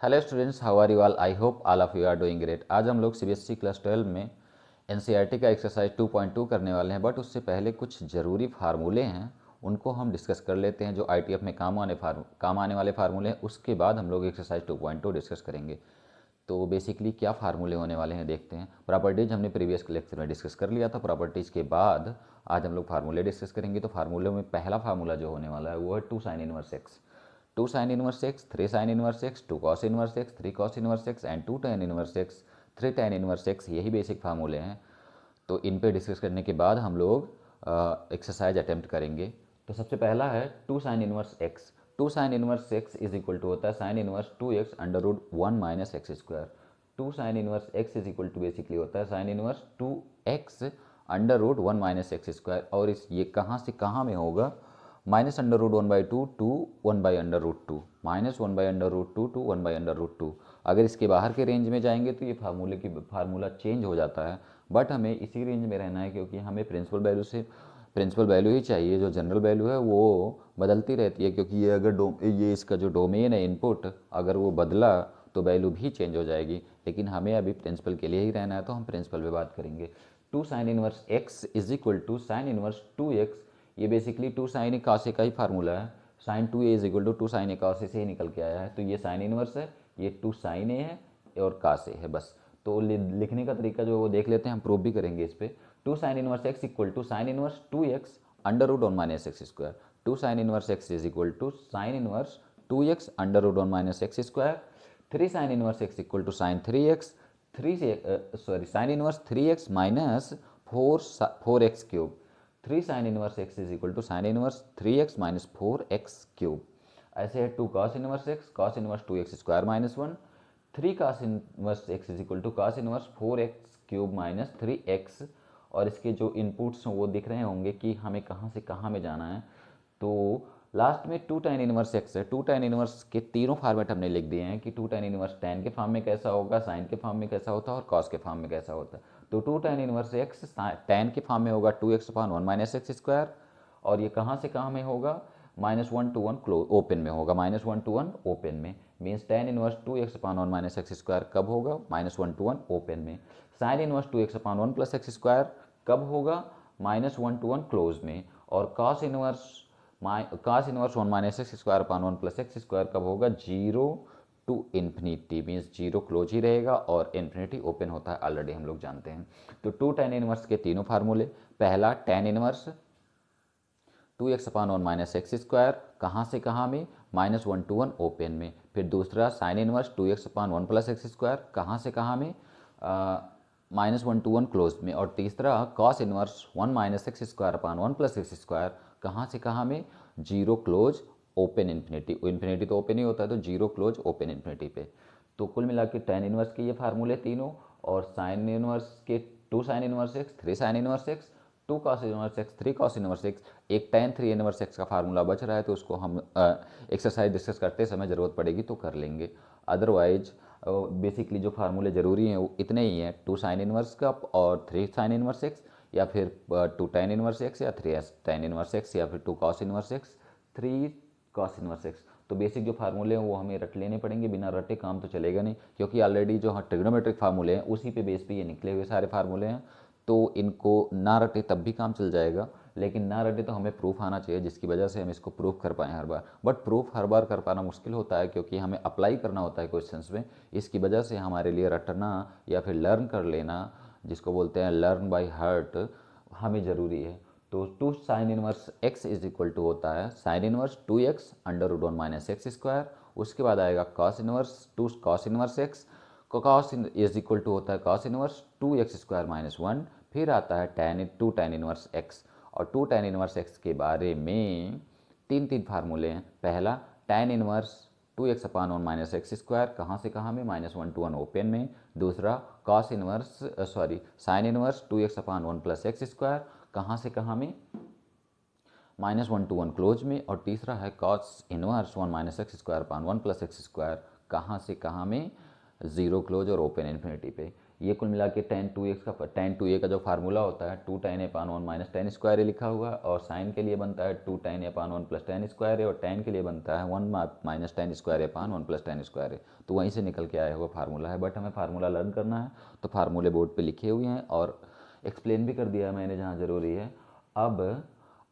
Hello students, how are you all? I hope all of you are doing great. आज हम लोग CBSE class 12 में NCERT का exercise 2.2 करने वाले हैं, बट उससे पहले कुछ ज़रूरी फार्मूले हैं, उनको हम डिस्कस कर लेते हैं। जो आईटीएफ में काम आने वाले फार्मूले हैं, उसके बाद हम लोग एक्सरसाइज 2.2 डिस्कस करेंगे। तो बेसिकली क्या फार्मूले होने वाले हैं देखते हैं। प्रॉपर्टीज़ हमने प्रीवियस लेक्चर में डिस्कस कर लिया था। प्रॉपर्टीज़ के बाद आज हम लोग फार्मूले डिस्कस करेंगे। तो फार्मूले में पहला फार्मूला जो होने वाला है वो है 2 sin inverse x. 2 sin inverse x, 3 sin inverse x, 2 cos inverse x, 3 cos inverse x and 2 tan inverse x, 3 tan inverse x. यही बेसिक फार्मूले हैं। तो इन पे डिस्कस करने के बाद हम लोग एक्सरसाइज अटेम्प्ट करेंगे। तो सबसे पहला है 2 sin inverse x. 2 sin inverse x is equal to होता है sine inverse 2x under root 1 minus x square. 2 sin inverse x is equal to basically होता है sine inverse 2x under root 1 minus x square. और इस ये कहाँ से कहाँ में होगा? Minus under root 1/2 to 1/√2, minus 1/√2 to 1/√2। अगर इसके बाहर के रेंज में जाएंगे तो ये फार्मूला चेंज हो जाता है, बट हमें इसी रेंज में रहना है क्योंकि हमें प्रिंसिपल वैल्यू ही चाहिए। जो जनरल वैल्यू है वो बदलती रहती है, क्योंकि ये अगर ये इसका जो डोमेन है इनपुट, अगर वो बदला तो वैल्यू भी चेंज हो जाएगी। लेकिन हमें अभी प्रिंसिपल के लिए ही रहना है, तो हम प्रिंसिपल पे बात करेंगे। 2 sin inverse x is equal to sine inverse 2x। ये basically 2 sin a cos a का ही फार्मूला है। Sine 2a is equal to 2 sin a cos a से ही निकल के आया है। तो ये साइन इनवर्स है, ये 2 sin ए है और cos ए है बस। तो लिखने का तरीका जो है वो देख लेते हैं, हम प्रूव भी करेंगे इस पे। 2 sin inverse x equal to sine inverse 2x under root 1 minus x square. 2 sin inverse x is equal to sine inverse 2x under root 1 minus x square. 3 sin inverse x equal to sine 3x, sine inverse 3x minus 4x cube. 3 sin inverse x is equal to sine inverse 3x minus 4x cube. ऐसे है 2 cos inverse x, cos inverse 2x square minus 1। 3 cos inverse x is equal to cos inverse 4x cube minus 3x। और इसके जो inputs हैं वो दिख रहे होंगे कि हमें कहाँ से कहाँ में जाना है। तो लास्ट में 2 tan इनवर्स एक्स है। 2 tan इनवर्स के तीनों फॉर्मेट हमने लिख दिए हैं कि 2 tan इनवर्स tan के फॉर्म में कैसा होगा, साइन के फॉर्म में कैसा होता है और कॉस के फॉर्म में कैसा होता है। तो 2 tan इनवर्स एक्स tan के फॉर्म में होगा 2x/1 माइनस एक्स स्क्वायर। और ये कहाँ से कहाँ में होगा? -1 to 1 क्लोज ओपन में होगा, -1 to 1 ओपन में। Means tan inverse 2x/1 minus x square कब होगा? -1 to 1 ओपन में। Sine inverse 2x/1 plus x square कब होगा? -1 to 1 क्लोज में। और cos inverse 1 minus x square upon 1 plus x square कब होगा? 0 टू इन्फिनिटी। मीन्स 0 क्लोज ही रहेगा और इन्फिनिटी ओपन होता है, ऑलरेडी हम लोग जानते हैं। तो 2 tan इनवर्स के तीनों फार्मूले। पहला tan inverse 2x/1 minus x square, कहाँ से कहाँ में? -1 to 1 ओपन में। फिर दूसरा sine inverse 2x/1 plus x square, कहाँ से कहाँ में? -1 to 1 क्लोज में। और तीसरा cos inverse 1 minus x square upon 1 plus x square, कहाँ से कहाँ में? 0 क्लोज ओपन इन्फिनिटी। इन्फिनिटी तो ओपन ही होता है, तो 0 क्लोज ओपन इन्फिनिटी पे। तो कुल मिला के tan इनवर्स के ये फार्मूले तीनों, और साइन इनवर्स के 2 sin inverse x, 3 sin inverse x, 2 cos inverse x, 3 cos inverse x, एक tan 3 इनवर्स एक्स का फार्मूला बच रहा है, तो उसको हम एक्सरसाइज डिस्कस करते समय ज़रूरत पड़ेगी तो कर लेंगे। अदरवाइज बेसिकली जो फार्मूले ज़रूरी हैं वो इतने ही हैं, 2 sin इनवर्स का और 3 sin इनवर्स एक्स, या फिर 2 tan इनवर्स एक्स, या 3 tan इनवर्स एक्स, या फिर 2 cos inverse x, 3 cos inverse x. तो बेसिक जो फार्मूले हैं वो हमें रट लेने पड़ेंगे, बिना रटे काम तो चलेगा नहीं, क्योंकि ऑलरेडी जो ट्रिग्नोमेट्रिक फार्मूले हैं उसी पे बेस पे ये निकले हुए सारे फार्मूले हैं। तो इनको ना रटे तब भी काम चल जाएगा, लेकिन ना रटे तो हमें प्रूफ आना चाहिए, जिसकी वजह से हम इसको प्रूफ कर पाएँ हर बार। बट प्रूफ हर बार कर पाना मुश्किल होता है, क्योंकि हमें अप्लाई करना होता है क्वेश्चंस में। इसकी वजह से हमारे लिए रटना या फिर लर्न कर लेना, जिसको बोलते हैं लर्न बाय हार्ट, हमें ज़रूरी है। तो 2 sin inverse x is equal to होता है sine inverse 2x under root 1 minus x square. उसके बाद आएगा cos inverse 2 cos inverse x, cos is equal to होता है cos inverse 2x square minus 1। फिर आता है टू tan इनवर्स एक्स। और 2 tan इनवर्स एक्स के बारे में तीन फार्मूले हैं। पहला tan inverse 2x/1 minus x square, कहाँ से कहाँ में? -1 to 1 ओपन में। दूसरा sine inverse 2x/1 plus x square, कहाँ से कहाँ में? -1 to 1 क्लोज में। और तीसरा है cos inverse 1 minus x square upon 1 plus x square, कहाँ से कहाँ में? 0 क्लोज और ओपन इन्फिनिटी पे। ये कुल मिला के tan 2a का जो फार्मूला होता है 2 tan a/1 minus tan square लिखा हुआ है, और साइन के लिए बनता है 2 tan a/1 plus tan square, और tan के लिए बनता है 1 minus tan square a/1 plus tan square. तो वहीं से निकल के आया हुआ फार्मूला है, बट हमें फार्मूला लर्न करना है तो फार्मूले बोर्ड पे लिखे हुए हैं और एक्सप्लेन भी कर दिया है मैंने जहाँ ज़रूरी है।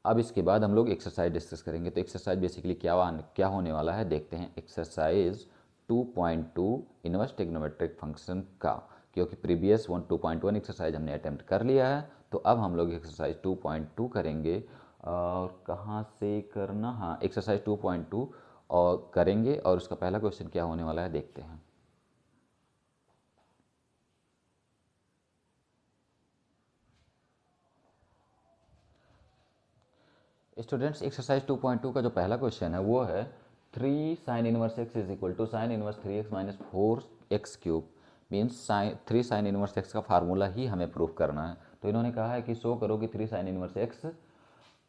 अब इसके बाद हम लोग एक्सरसाइज डिस्कस करेंगे। तो एक्सरसाइज बेसिकली क्या होने वाला है देखते हैं। एक्सरसाइज 2.2 इनवर्स ट्रिग्नोमेट्रिक फंक्शन का, क्योंकि प्रीवियस 2.1 एक्सरसाइज हमने अटेम्प्ट कर लिया है, तो अब हम लोग एक्सरसाइज 2.2 करेंगे। और कहाँ से करना, हाँ एक्सरसाइज 2.2 और करेंगे, और उसका पहला क्वेश्चन क्या होने वाला है देखते हैं। स्टूडेंट्स, एक्सरसाइज 2.2 का जो पहला क्वेश्चन है वो है 3 sine inverse x is equal to sine inverse 3x minus 4x cube. Means 3 sine inverse x का फार्मूला ही हमें प्रूफ करना है। तो इन्होंने कहा है कि शो करो कि 3 साइन इनवर्स एक्स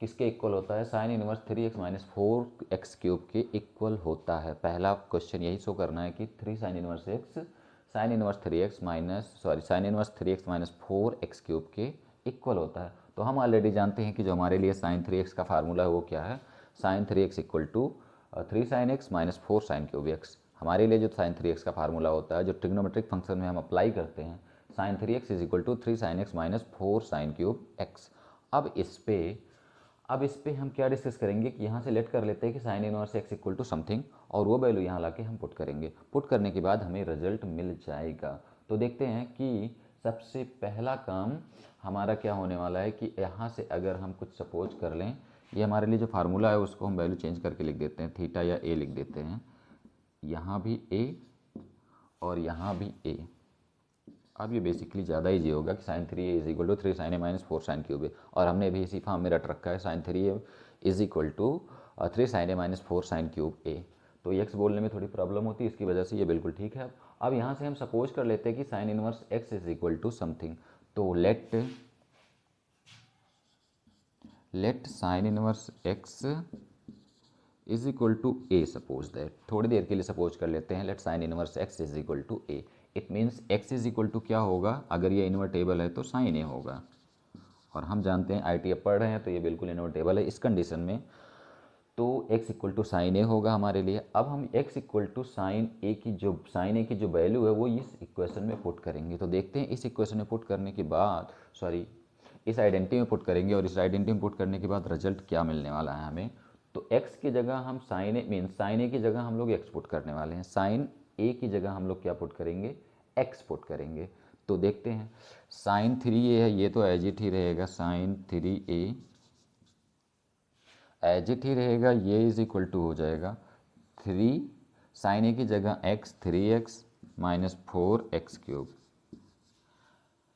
किसके इक्वल होता है, sine inverse 3x minus 4x cube के इक्वल होता है। पहला क्वेश्चन यही शो करना है कि 3 sine inverse x sign inverse 3x minus 4x cube के इक्वल होता है। तो हम ऑलरेडी जानते हैं कि जो हमारे लिए साइन 3x का फार्मूला है वो क्या है, sine 3x equal to 3 sine x minus 4 sine cube x. हमारे लिए जो साइन 3x का फार्मूला होता है, जो ट्रिग्नोमेट्रिक फंक्शन में हम अप्लाई करते हैं, sine 3x is equal to 3 sine x minus 4 sine cube x. अब इस पे हम क्या डिस्कस करेंगे कि यहाँ से लेट कर लेते हैं कि sine inverse x equal to something, और वो वैल्यू यहाँ ला के हम पुट करेंगे। पुट करने के बाद हमें रिजल्ट मिल जाएगा। तो देखते हैं कि सबसे पहला काम हमारा क्या होने वाला है कि यहाँ से अगर हम कुछ सपोज कर लें, ये हमारे लिए जो फार्मूला है उसको हम वैल्यू चेंज करके लिख देते हैं, थीटा या ए लिख देते हैं, यहाँ भी ए और यहाँ भी ए। अब ये बेसिकली ज़्यादा ईजी होगा कि sine 3a is equal to 3 sine a minus 4 sine cube a, और हमने भी इसी फॉर्म में रट रखा है, sine 3a is equal to 3 sine a minus 4 sine cube a. तो एक्स बोलने में थोड़ी प्रॉब्लम होती है, इसकी वजह से ये बिल्कुल ठीक है। अब यहाँ से हम सपोज कर लेते हैं कि sine inverse x is equal to something. तो let sine inverse x is equal to a, suppose that, थोड़ी देर के लिए सपोज कर लेते हैं, let sine inverse x is equal to a. It means x is equal to क्या होगा, अगर ये इन्वर्टेबल है तो साइन ए होगा, और हम जानते हैं आई टी अब पढ़ रहे हैं तो ये बिल्कुल इन्वर्टेबल है इस कंडीशन में। तो x इक्वल टू साइन ए होगा हमारे लिए। अब हम x इक्वल टू साइन ए की जो वैल्यू है वो इस इक्वेशन में पुट करेंगे। तो देखते हैं इस इक्वेशन में पुट करने के बाद, इस आइडेंटिटी में पुट करेंगे, और इस आइडेंटिटी में पुट करने के बाद रिजल्ट क्या मिलने वाला है हमें। तो x की जगह हम साइन ए की जगह हम लोग x पुट करने वाले हैं, साइन ए की जगह हम लोग क्या पुट करेंगे, x पुट करेंगे। तो देखते हैं, साइन 3a है, ये तो एज इट ही रहेगा, साइन 3a एज इट ही रहेगा, ये इज इक्वल टू हो जाएगा 3 साइन ए की जगह x 3x minus 4x cube.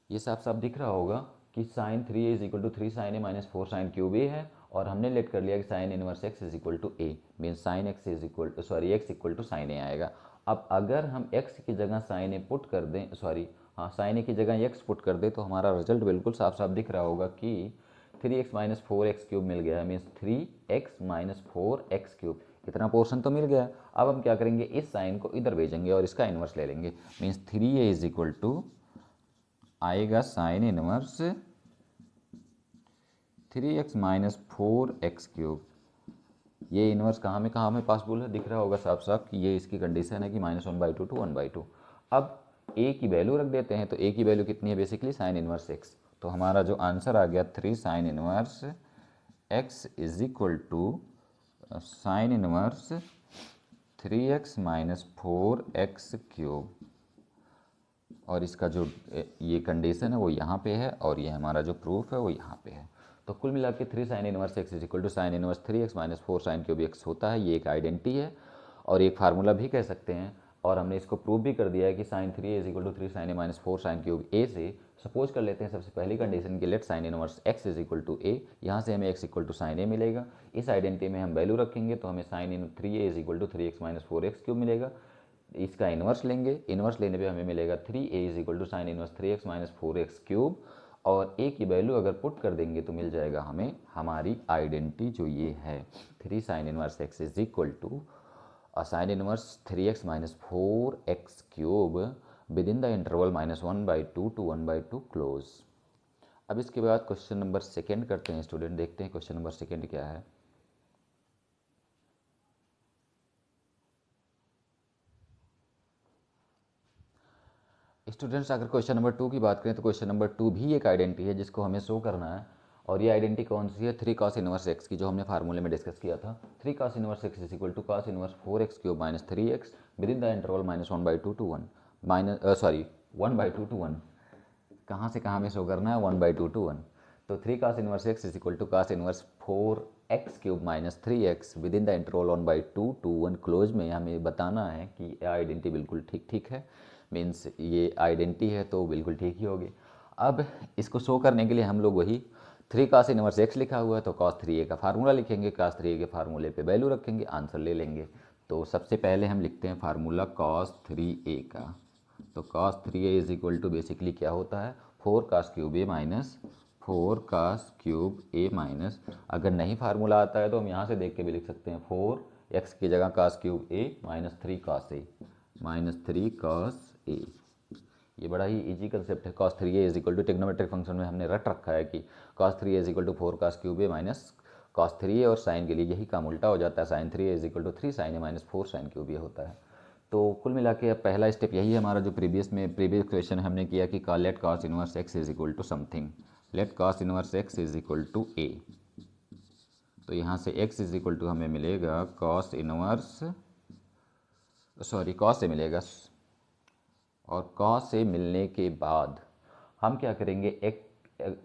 ये साफ साफ दिख रहा होगा कि sine 3a is equal to 3 sine a minus 4 sine cube a है, और हमने लेट कर लिया कि sine inverse x is equal to a, mean sine x is equal to x equal to sine a आएगा। अब अगर हम x की जगह साइन ए पुट कर दें, साइन ए की जगह x पुट कर दें, तो हमारा रिजल्ट बिल्कुल साफ साफ दिख रहा होगा कि 3x माइनस 4x क्यूब मिल गया है, means 3x minus 4x cube. इतना पोर्शन तो मिल गया। अब हम क्या करेंगे, इस साइन को इधर भेजेंगे और इसका इन्वर्स ले लेंगे, means 3a is equal to आएगा sine inverse 3x minus 4x cube. ये इन्वर्स कहाँ में पॉसिबल है, दिख रहा होगा साफ साफ कि ये इसकी कंडीशन है कि -1/2 to 1/2। अब a की वैल्यू रख देते हैं, तो a की वैल्यू कितनी है, बेसिकली साइन इनवर्स x। तो हमारा जो आंसर आ गया 3 sine inverse x is equal to sine inverse 3x minus 4x cube. और इसका जो ये कंडीशन है वो यहाँ पे है, और ये हमारा जो प्रूफ है वो यहाँ पे है। तो कुल मिला के 3 sine inverse x is equal to sine inverse 3x minus 4 sine cube x होता है। ये एक आइडेंटिटी है और एक फार्मूला भी कह सकते हैं, और हमने इसको प्रूव भी कर दिया है कि sine 3a is equal to 3 sine a minus 4 sine cube a से सपोज कर लेते हैं सबसे पहली कंडीशन की, let sine inverse x is equal to a. यहाँ से हमें x equal to sine a मिलेगा। इस आइडेंटिटी में हम वैल्यू रखेंगे तो हमें साइन इन 3a is equal to 3x minus 4x cube मिलेगा। इसका इन्वर्स लेंगे, इन्वर्स लेने पे हमें मिलेगा 3a is equal to sine inverse 3x minus 4x cube, और a की वैल्यू अगर पुट कर देंगे तो मिल जाएगा हमें हमारी आइडेंटिटी जो ये है 3 sine inverse x is equal to sine inverse 3x minus 4x cube with in the interval -1/2 to 1/2 close. अब इसके बाद क्वेश्चन नंबर सेकेंड करते हैं स्टूडेंट, देखते हैं क्वेश्चन नंबर सेकेंड क्या है। स्टूडेंट्स अगर क्वेश्चन नंबर 2 की बात करें तो क्वेश्चन नंबर 2 भी एक आइडेंटिटी है जिसको हमें शो करना है, और ये आइडेंटिटी कौन सी है, 3 cos इनवर्स एक्स की, जो हमने फार्मूले में डिस्कस किया था। 3 cos inverse x is equal to cos inverse 4x³ minus 3x with in the interval -1/2 to 1 1/2 to 1। कहाँ से कहाँ में शो करना है, 1/2 to 1। तो 3 cos inverse x is equal to cos inverse 4x³ minus 3x with in the interval 1/2 to 1 close में हमें बताना है कि ये आइडेंटिटी बिल्कुल ठीक है, मीन्स ये आइडेंटिटी है तो बिल्कुल ठीक ही होगी। अब इसको शो करने के लिए हम लोग वही 3 cos इनवर्स एक्स लिखा हुआ है तो cos 3a का फार्मूला लिखेंगे, cos 3a के फार्मूले पे वैल्यू रखेंगे, आंसर ले लेंगे। तो सबसे पहले हम लिखते हैं फार्मूला cos 3a का। तो cos 3a is equal to basically क्या होता है, 4 cos³ a minus 4 cos³ a minus, अगर नहीं फार्मूला आता है तो हम यहाँ से देख के भी लिख सकते हैं, 4x की जगह cos³ a minus 3 cos a minus 3 cos a। ये बड़ा ही इजी कंसेप्ट है। cos 3a is equal to trigonometric function में हमने रट रखा है कि cos 3a is equal to 4 cos³ a minus cos 3a, और साइन के लिए यही काम उल्टा हो जाता है, sin 3a is equal to 3 sin a minus 4 sin³ a होता है। तो कुल मिला के अब पहला स्टेप यही है हमारा, जो प्रीवियस क्वेश्चन हमने किया कि let cos inverse x is equal to something, let cos inverse x is equal to a। तो यहाँ से x इज इक्वल टू हमें मिलेगा cos से मिलेगा, और cos से मिलने के बाद हम क्या करेंगे, एक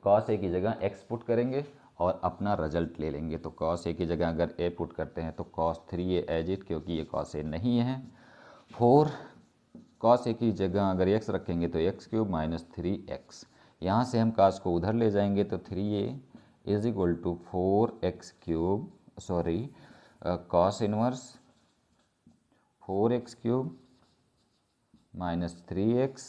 cos a की जगह x पुट करेंगे और अपना रिजल्ट ले लेंगे। तो cos a की जगह अगर a पुट करते हैं तो cos 3a एज इट, क्योंकि ये cos a नहीं है। 4 cos a की जगह अगर x रखेंगे तो x³ माइनस 3x, यहाँ से हम cos को उधर ले जाएंगे तो 3a is equal to 4x³ cos inverse 4x³ minus 3x,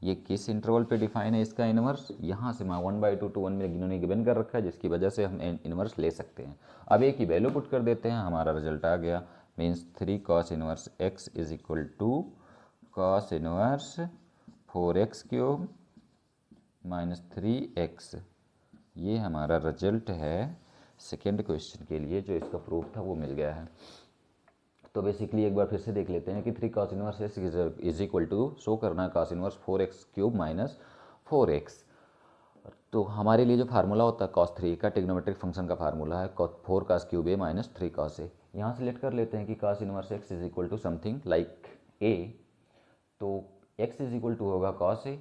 ये किस इंटरवल पे डिफाइन है इसका इनवर्स, यहाँ से मैं 1/2 to 1 में इन्होंने गिवन कर रखा है, जिसकी वजह से हम इनवर्स ले सकते हैं। अब एक ही वैल्यू पुट कर देते हैं, हमारा रिजल्ट आ गया, means 3 cos inverse x is equal to cos inverse 4x³ minus 3x। ये हमारा रिजल्ट है सेकेंड क्वेश्चन के लिए, जो इसका प्रूफ था वो मिल गया है। तो बेसिकली एक बार फिर से देख लेते हैं कि 3 cos inverse x is equal to show करना है cos inverse 4x³ minus 4x। तो हमारे लिए जो फार्मूला होता है cos 3 का टिग्नोमेट्रिक फंक्शन का फार्मूला है 4 cos³ a minus 3 cos a। यहाँ से लेट कर लेते हैं कि cos inverse x is equal to something like a, तो x इज इक्वल टू होगा cos a।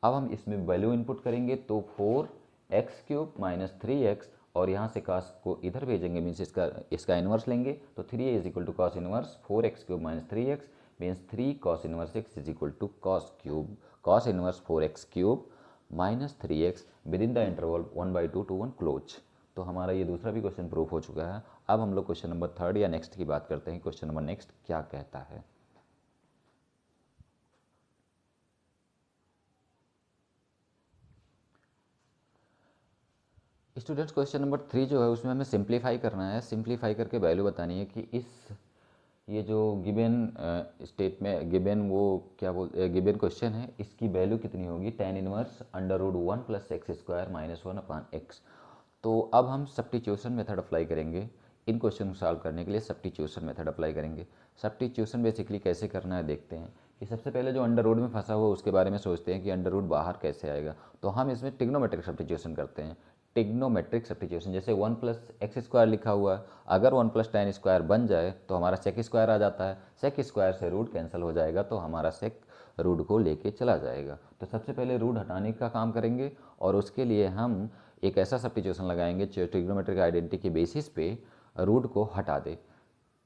अब हम इसमें वैल्यू इनपुट करेंगे तो 4x³ माइनस 3x, और यहाँ से cos को इधर भेजेंगे, मीन्स इसका इनवर्स लेंगे तो 3a is equal to cos inverse 4x³ minus 3x, means 3 cos inverse x is equal to cos inverse 4x³ minus 3x with in the interval 1/2 to 1 close. तो हमारा ये दूसरा भी क्वेश्चन प्रूफ हो चुका है। अब हम लोग क्वेश्चन नंबर 3 या नेक्स्ट की बात करते हैं। क्वेश्चन नंबर नेक्स्ट क्या कहता है। स्टूडेंट्स क्वेश्चन नंबर 3 जो है उसमें हमें सिंप्लीफाई करना है, सिंप्लीफाई करके वैल्यू बतानी है कि ये जो गिवन स्टेट में गिवन वो क्या गिवन क्वेश्चन है, इसकी वैल्यू कितनी होगी, tan inverse √1 + x² minus 1/x। तो अब हम सब्स्टिट्यूशन मेथड अप्लाई करेंगे इन क्वेश्चन को सॉल्व करने के लिए। सब्स्टिट्यूशन मेथड अप्लाई करेंगे। सब्स्टिट्यूशन बेसिकली कैसे करना है देखते हैं कि सबसे पहले जो अंडर रूट में फंसा हुआ उसके बारे में सोचते हैं कि अंडर रूट बाहर कैसे आएगा। तो हम इसमें टिग्नोमेट्रिक सब्स्टिट्यूशन करते हैं। टिग्नोमेट्रिक सब्स्टिट्यूशन, जैसे 1 + x² लिखा हुआ है, अगर 1 + tan² बन जाए तो हमारा sec² आ जाता है, sec² से रूट कैंसिल हो जाएगा तो हमारा सेक रूट को लेके चला जाएगा। तो सबसे पहले रूट हटाने का काम करेंगे, और उसके लिए हम एक ऐसा सब्स्टिट्यूशन लगाएंगे जो ट्रिग्नोमेट्रिक आइडेंटिटी के बेसिस पे रूट को हटा दे।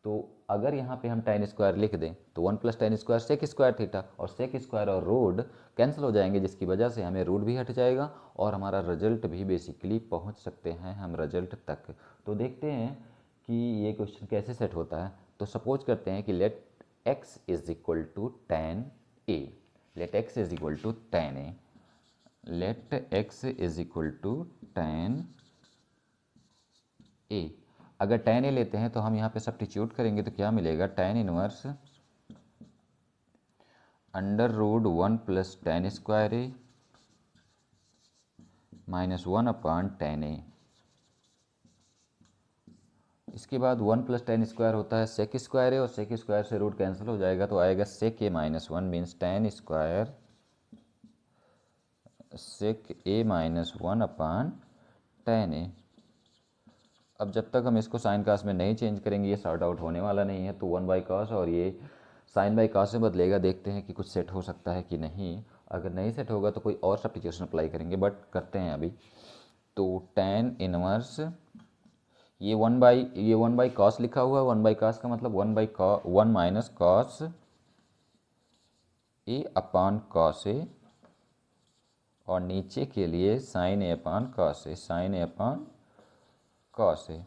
तो अगर यहाँ पे हम tan² लिख दें तो 1 + tan² sec² थीटा, और sec² और रूट कैंसिल हो जाएंगे, जिसकी वजह से हमें रूट भी हट जाएगा और हमारा रिजल्ट भी बेसिकली पहुँच सकते हैं हम रिजल्ट तक। तो देखते हैं कि ये क्वेश्चन कैसे सेट होता है। तो सपोज करते हैं कि let x is equal to tan a, let x is equal to tan a, let x is equal to tan a। अगर tan a लेते हैं तो हम यहाँ पे सब्स्टिट्यूट करेंगे तो क्या मिलेगा, tan inverse under root 1 plus tan square a minus 1 upon tan a. इसके बाद 1 प्लस टेन स्क्वायर होता है सेक स्क्वायर ए, और सेक स्क्वायर से रूट कैंसिल हो जाएगा तो आएगा sec a minus 1 means tan square sec a minus 1 upon tan a. अब जब तक हम इसको साइन कास में नहीं चेंज करेंगे ये सॉर्ट आउट होने वाला नहीं है, तो 1 बाई कास और ये साइन बाई कास में बदलेगा। देखते हैं कि कुछ सेट हो सकता है कि नहीं। अगर नहीं सेट होगा तो कोई और सब्स्टिट्यूशन अप्लाई करेंगे, बट करते हैं अभी। तो टेन इनवर्स ये वन बाई कॉस लिखा हुआ है। 1 बाई कॉस का मतलब 1 minus cos A upon cos A, और नीचे के लिए sign A upon cos A, sign A upon cos A.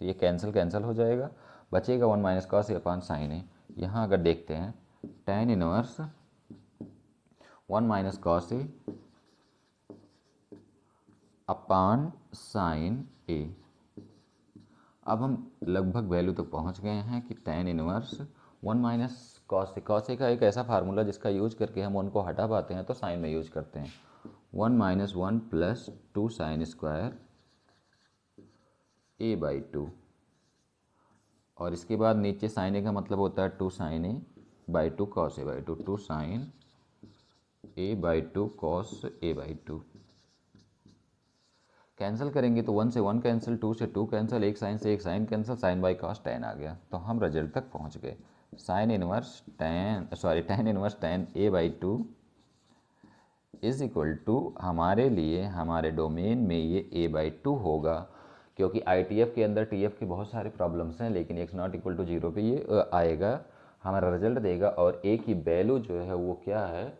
तो ये कैंसिल हो जाएगा, बचेगा 1 minus cos A upon sine a. यहाँ अगर देखते हैं tan inverse 1 minus cos A upon sine ए। अब हम लगभग वैल्यू तक पहुँच गए हैं कि tan inverse 1 minus cos A. Cos A का एक ऐसा फार्मूला जिसका यूज करके हम उनको हटा पाते हैं, तो साइन में यूज करते हैं। 1 minus 1 plus 2 sine square a by 2, और इसके बाद नीचे साइन ए का मतलब होता है 2 sine a by 2 cos a by 2, 2 sine a by 2 cos a by 2। Cancel करेंगे तो 1 से 1 कैंसिल, 2 से 2 कैंसिल, एक साइन से एक sine cancel, sine by cos tan आ गया। तो हम रिजल्ट तक पहुंच गए। Tan inverse tan a by 2 is equal to, हमारे लिए हमारे डोमेन में ये ए बाई 2 होगा, क्योंकि ITF के अंदर TF के बहुत सारे प्रॉब्लम्स हैं, लेकिन x नॉट इक्वल टू 0 पे ये आएगा, हमारा रिजल्ट देगा। और a की वैल्यू जो है वो क्या है,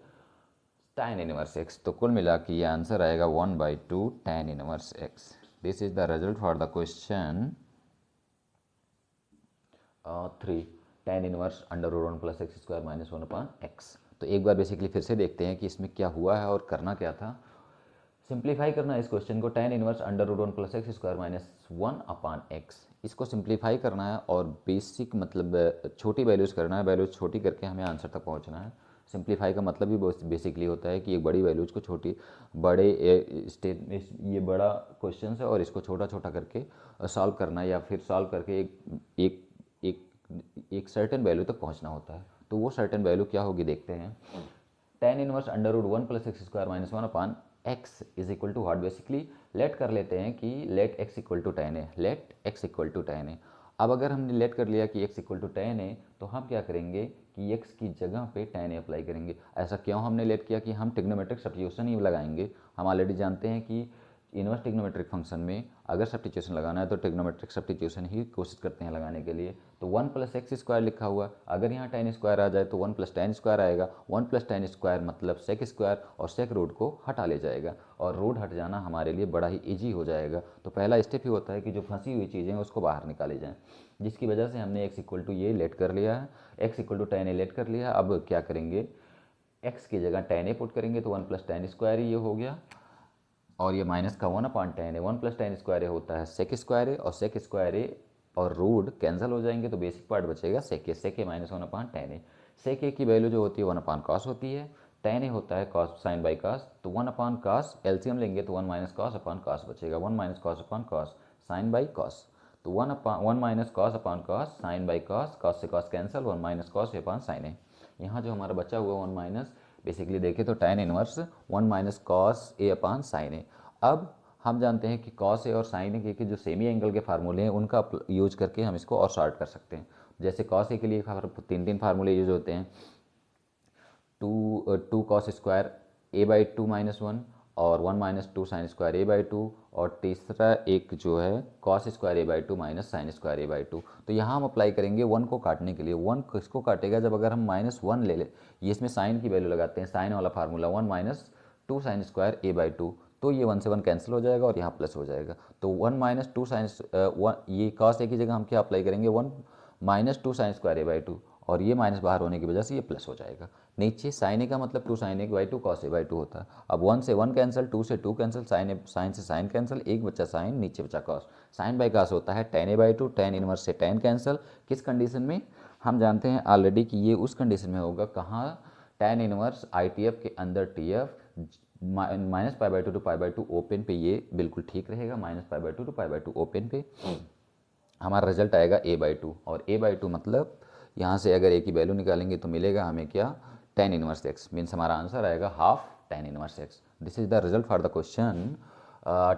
tan इनवर्स x। तो कुल मिला के ये आंसर आएगा 1 by 2 tan inverse x। This is the result for the question 3, tan inverse under root 1 plus x square minus 1 upon x. तो एक बार बेसिकली फिर से देखते हैं कि इसमें क्या हुआ है और करना क्या था। सिंप्लीफाई करना है इस क्वेश्चन को, tan inverse under root 1 plus x square minus 1 upon x, इसको सिंप्लीफाई करना है और बेसिक मतलब छोटी वैल्यूज़ करना है। वैल्यूज छोटी करके हमें आंसर तक पहुंचना है। सिंप्लीफाई का मतलब भी बेसिकली होता है कि एक बड़ी वैल्यूज को छोटी, बड़े स्टेट में ये बड़ा क्वेश्चन है और इसको छोटा छोटा करके सॉल्व करना है, या फिर सॉल्व करके एक एक एक सर्टेन वैल्यू तक पहुंचना होता है। तो वो सर्टेन वैल्यू क्या होगी देखते हैं। tan inverse under root 1 plus x square minus 1 upon x is equal to what. Basically let कर लेते हैं कि let x equal to tan है, let x equal to tan है। अब अगर हमने लेट कर लिया कि x इक्वल टू टेन है, तो हम क्या करेंगे कि x की जगह पे tan अप्लाई करेंगे। ऐसा क्यों हमने लेट किया कि हम ट्रिग्नोमेट्रिक सब्स्टिट्यूशन ही लगाएंगे। हम ऑलरेडी जानते हैं कि इनवर्स ट्रिग्नोमेट्रिक फंक्शन में अगर सब्स्टिट्यूशन लगाना है तो ट्रिग्नोमेट्रिक सब्स्टिट्यूशन ही कोशिश करते हैं लगाने के लिए। तो 1 प्लस एक्स स्क्वायर लिखा हुआ, अगर यहाँ tan स्क्वायर आ जाए तो 1 प्लस tan स्क्वायर आएगा। 1 प्लस tan स्क्वायर मतलब सेक स्क्वायर, और सेक रूट को हटा ले जाएगा, और रूट हट जाना हमारे लिए बड़ा ही ईजी हो जाएगा। तो पहला स्टेप ही होता है कि जो फंसी हुई चीज़ें हैं उसको बाहर निकाली जाएँ, जिसकी वजह से हमने x इक्वल टू ये लेट कर लिया है, x equal to tan a let कर लिया। अब क्या करेंगे, x की जगह tan ए पुट करेंगे तो 1 प्लस tan स्क्वायर ये हो गया, और ये माइनस का 1 अपॉन tan है। 1 प्लस tan स्क्वायर होता है सेक स्क्वायर, और सेक स्क्वायर और रूट कैंसिल हो जाएंगे तो बेसिक पार्ट बचेगा सेक ए माइनस 1 अपॉन tan है। सेक ए की वैल्यू जो होती है 1 अपॉन कॉस होती है, tan ए होता है कॉस साइन बाई कॉस, तो 1 अपॉन कॉस एलसीएम लेंगे तो 1 माइनस कॉस अपॉन कॉस बचेगा, 1 minus cos upon cos sine by cos. तो 1 minus cos upon cos sine by cos, cos से cos cancel, 1 minus cos upon sine a. यहाँ जो हमारा बचा हुआ 1 माइनस, बेसिकली देखें तो tan inverse 1 minus cos A upon sine ए। अब हम जानते हैं कि कॉस ए और साइन ए के जो सेमी एंगल के फार्मूले हैं उनका यूज करके हम इसको और सॉर्ट कर सकते हैं। जैसे कॉस ए के लिए तीन फार्मूले यूज होते हैं, two cos square a by 2 minus 1, और 1 minus 2 sine square a by 2, और तीसरा एक जो है cos square a by 2 minus sine square a by 2। तो यहाँ हम अप्लाई करेंगे 1 को काटने के लिए। 1 किसको काटेगा, जब अगर हम माइनस 1 ले ये इसमें साइन की वैल्यू लगाते हैं, साइन वाला formula 1 minus 2 sine square a by 2, तो ये 1 से 1 कैंसिल हो जाएगा और यहाँ प्लस हो जाएगा। तो 1 माइनस 2 साइन ये कॉस ए की जगह हम क्या अप्लाई करेंगे, 1 minus 2 sine square a by 2, और ये माइनस बाहर होने की वजह से ये प्लस हो जाएगा। नीचे साइन ए का मतलब 2 sine a by 2 cos a by 2 होता है। अब 1 से 1 कैंसिल, 2 से 2 कैंसिल, साइन से साइन कैंसिल, एक बच्चा साइन, नीचे बचा कॉस। साइन बाई कॉस होता है tan A by 2, tan inverse से tan कैंसिल। किस कंडीशन में, हम जानते हैं ऑलरेडी कि ये उस कंडीशन में होगा कहाँ, tan इनवर्स ITF के अंदर TF -π/2 to π/2 ओपन पे, ये बिल्कुल ठीक रहेगा, -π/2 to π/2 ओपन पे हमारा रिजल्ट आएगा a/2। और a/2 मतलब यहाँ से अगर a की वैल्यू निकालेंगे तो मिलेगा हमें क्या, tan इनवर्स x, मीन्स हमारा आंसर आएगा half tan inverse x। This is the result for the question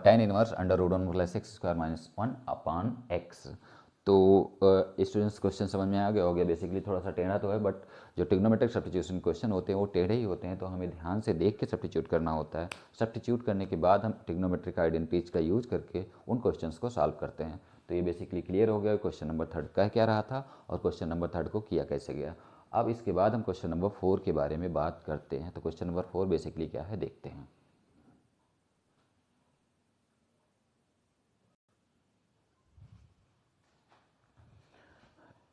tan inverse √1 + x² - 1 upon x। तो स्टूडेंट्स क्वेश्चन समझ में आ गया हो गया। बेसिकली थोड़ा सा टेढ़ा तो है, बट जो ट्रिग्नोमेट्रिक सब्स्टिट्यूशन क्वेश्चन होते हैं वो टेढ़े ही होते हैं, तो हमें ध्यान से देख के सब्स्टिट्यूट करना होता है। सब्स्टिट्यूट करने के बाद हम ट्रिग्नोमेट्रिक आइडेंटिटीज का यूज करके उन क्वेश्चंस को सॉल्व करते हैं। तो ये बेसिकली क्लियर हो गया क्वेश्चन नंबर 3 का क्या रहा था और क्वेश्चन नंबर 3 को किया कैसे गया। अब इसके बाद हम क्वेश्चन नंबर 4 के बारे में बात करते हैं। तो क्वेश्चन नंबर 4 बेसिकली क्या है देखते हैं।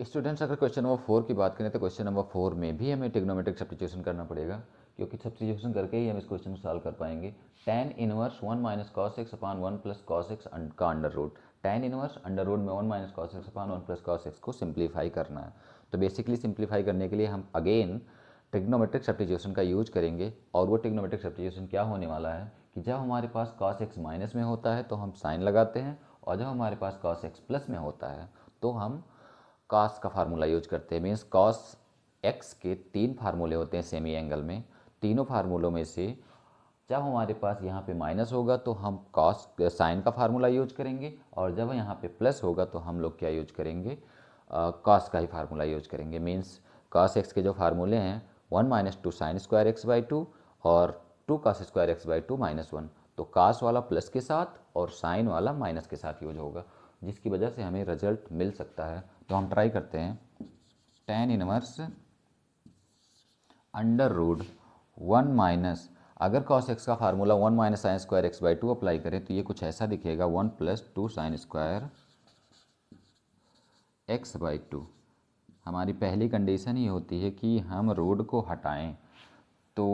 स्टूडेंट्स अगर क्वेश्चन नंबर 4 की बात करें तो क्वेश्चन नंबर 4 में भी हमें ट्रिग्नोमेट्रिक सब्स्टिट्यूशन करना पड़ेगा, क्योंकि सब्स्टिट्यूशन करके ही हम इस क्वेश्चन को सॉल्व कर पाएंगे। tan inverse 1 - cos x upon 1 + cos x का under root, tan inverse under root में 1 - cos x upon 1 + cos x को सिंप्लीफाई करना है। तो बेसिकली सिंप्लीफाई करने के लिए हम अगेन ट्रिग्नोमेट्रिक सब्स्टिट्यूशन का यूज करेंगे। और वो ट्रिग्नोमेट्रिक सब्स्टिट्यूशन क्या होने वाला है कि जब हमारे पास cos x माइनस में होता है तो हम साइन लगाते हैं, और जब हमारे पास cos x प्लस में होता है तो हम cos का फार्मूला यूज करते हैं। मीन्स cos x के 3 फार्मूले होते हैं सेमी एंगल में। तीनों फार्मूलों में से जब हमारे पास यहाँ पे माइनस होगा तो हम cos साइन का फार्मूला यूज करेंगे, और जब यहाँ पे प्लस होगा तो हम लोग क्या यूज करेंगे, cos का ही फार्मूला यूज करेंगे। मीन्स cos x के जो फार्मूले हैं 1 - 2 sin² x/2 और 2 cos² x/2 -1, तो cos वाला प्लस के साथ और साइन वाला माइनस के साथ यूज होगा, जिसकी वजह से हमें रिजल्ट मिल सकता है। तो हम ट्राई करते हैं। tan इनवर्स अंडर रूट 1 अगर cos x का फार्मूला 1 - sin² x/2 अप्लाई करें तो ये कुछ ऐसा दिखेगा, 1 + 2 sin² x/2। हमारी पहली कंडीशन ही होती है कि हम रूट को हटाएं, तो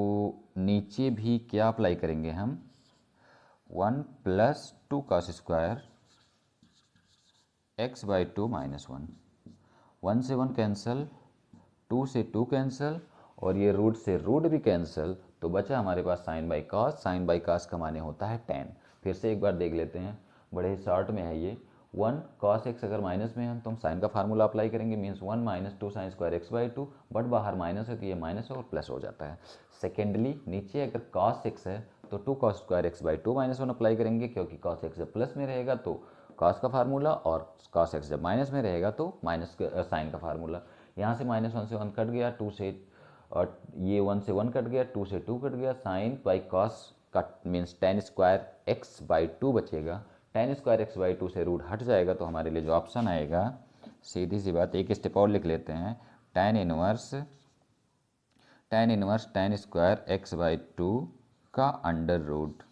नीचे भी क्या अप्लाई करेंगे हम, 1 + 2 cos² x/2 -1। 1 से 1 कैंसिल, 2 से 2 कैंसिल, और ये रूट से रूट भी कैंसिल, तो बचा हमारे पास sine by cos. Sine by cos का माने होता है tan। फिर से एक बार देख लेते हैं, बड़े ही शॉर्ट में है ये। 1 cos x अगर माइनस में है तो हम साइन का फार्मूला अप्लाई करेंगे, मीन्स 1 - 2 sin² x/2, बट बाहर माइनस है तो ये माइनस और प्लस हो जाता है। सेकेंडली नीचे अगर cos x है तो 2 cos² x/2 -1 अप्लाई करेंगे, क्योंकि cos x जब प्लस में रहेगा तो cos का फार्मूला, और cos x जब माइनस में रहेगा तो माइनस साइन का फार्मूला। यहाँ से -1 से 1 कट गया, 2 से, और ये 1 से 1 कट गया, 2 से 2 कट गया, साइन बाई कॉस का मीन्स tan² x/2 बचेगा। tan² x/2 से रूट हट जाएगा, तो हमारे लिए जो ऑप्शन आएगा, सीधी सी बात, एक स्टेप और लिख लेते हैं, tan इनवर्स tan² x/2 का अंडर रूट।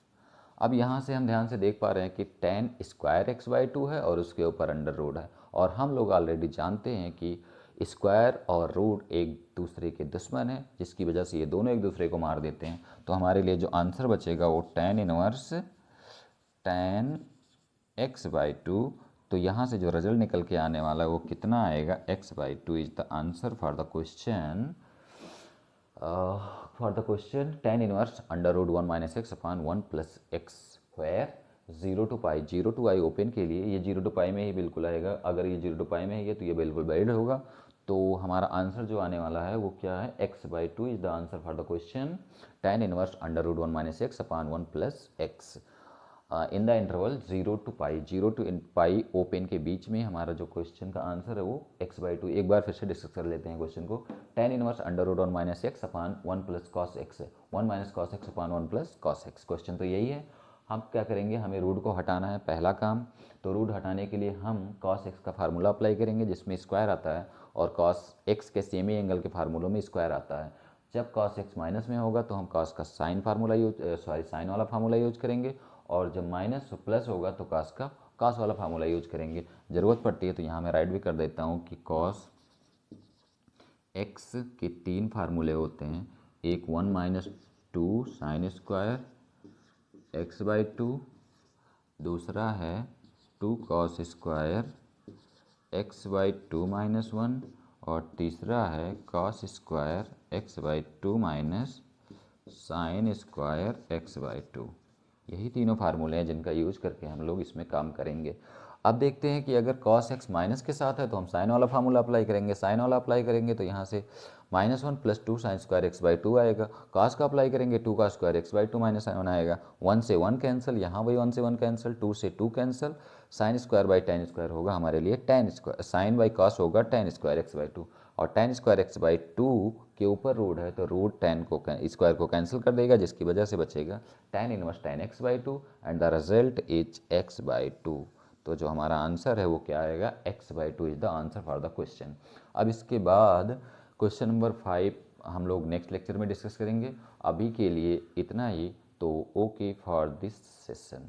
अब यहाँ से हम ध्यान से देख पा रहे हैं कि tan² x/2 है और उसके ऊपर अंडर रूट है, और हम लोग ऑलरेडी जानते हैं कि स्क्वायर और रूट एक दूसरे के दुश्मन हैं, जिसकी वजह से ये दोनों एक दूसरे को मार देते हैं। तो हमारे लिए जो आंसर बचेगा वो tan इनवर्स tan x/2। तो यहाँ से जो रिजल्ट निकल के आने वाला है वो कितना आएगा, x/2 is the answer for the question. tan inverse under root 1 - x upon 1 + x² 0 to π 0 to i open के लिए ये 0 to π में ही बिल्कुल आएगा। अगर ये 0 to π में है तो ये बिल्कुल वैलिड होगा। तो हमारा आंसर जो आने वाला है वो क्या है, x/2 is the answer for the question. tan inverse under root 1 - x upon 1 + x in the interval 0 to π 0 to π open के बीच में हमारा जो क्वेश्चन का आंसर है वो x/2। एक बार फिर से डिस्कस कर लेते हैं क्वेश्चन को। tan inverse under root 1 - x upon 1 + cos x है, 1 - cos x upon 1 + cos x। Question तो यही है। हम क्या करेंगे, हमें रूट को हटाना है, पहला काम। तो रूट हटाने के लिए हम cos x का फार्मूला अप्लाई करेंगे जिसमें स्क्वायर आता है, और cos x के सेमी एंगल के फार्मूलों में स्क्वायर आता है। जब cos x माइनस में होगा तो हम cos का साइन फार्मूला साइन वाला फार्मूला यूज करेंगे, और जब माइनस प्लस होगा तो cos वाला फार्मूला यूज करेंगे। ज़रूरत पड़ती है तो यहाँ मैं राइट भी कर देता हूँ कि cos x के 3 फार्मूले होते हैं, एक 1 - 2 sin² x/2, दूसरा है 2 cos² x/2 -1, और तीसरा है cos square x by two minus sine square x by to. यही तीनों फार्मूले हैं जिनका यूज करके हम लोग इसमें काम करेंगे। अब देखते हैं कि अगर cos x माइनस के साथ है तो हम साइन वाला फार्मूला अप्लाई करेंगे, साइन वाला अप्लाई करेंगे तो यहाँ से -1 + 2 sine square x by two आएगा। cos का अप्लाई करेंगे 2 का square x by two minus sine आएगा। 1 से 1 कैंसिल, यहाँ वही 1 से 1 कैंसिल, 2 से 2 cancel, sine square by tan square होगा हमारे लिए tan square, sine by cos होगा tan square x by two, और tan square x by two के ऊपर रूट है तो रूट टेन को स्क्वायर को कैंसिल कर देगा, जिसकी वजह से बचेगा tan inverse tan x by two and the result is x by two. तो जो हमारा आंसर है वो क्या आएगा, x by two is the answer for the question. अब इसके बाद क्वेश्चन नंबर 5 हम लोग नेक्स्ट लेक्चर में डिस्कस करेंगे। अभी के लिए इतना ही, तो ओके फॉर दिस सेशन।